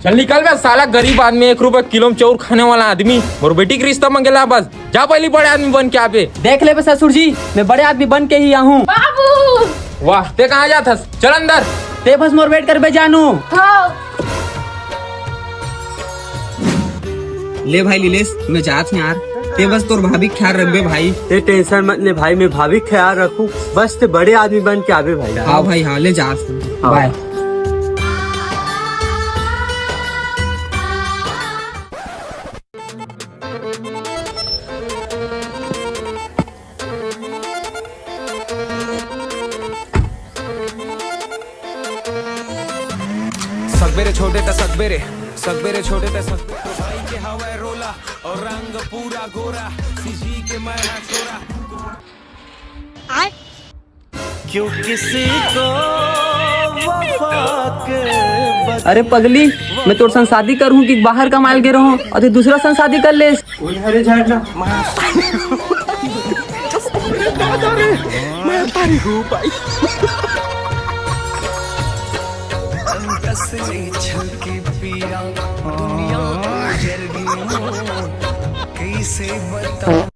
चल निकल बे साला गरीब आदमी, 1 रुपए किलो में चौर खाने वाला आदमी। और बेटी की रिश्ता मंगेला बस। जा पहले बड़े आदमी बन के आवे। देख ले बे ससुर जी, मैं बड़े आदमी बन के ही आहूँ। बाबू वाह, ते कहाँ जाथस? चल अंदर। ते बस मोर वेट कर बे जानू। हाँ ले भाई लीलेश, मैं जात हूँ यार। ते बस तोर भाभी का ख्याल रख बे भाई। ते टेंशन मत ले भाई, मैं भाभी का ख्याल रखूं, बस ते बड़े आदमी बन के आवे भाई। हाँ भाई हाँ, ले जात हूँ। बाय। सकबेरे छोटे ता सकबेरे, सकबेरे छोटे ता सकबेरे, भाई के हवा रोला और रंग पूरा गोरा, सीजी के मैं छोरा। क्यों किसी को वफा के अरे पगली, मैं तोर संग शादी करूँ कि बाहर कमाल के रहूँ और तू दूसरा संग शादी कर ले। अरे झाड़ना मैं तारी हूँ भाई। कसली छलकी पिया दुनिया जल गई, कैसे बता।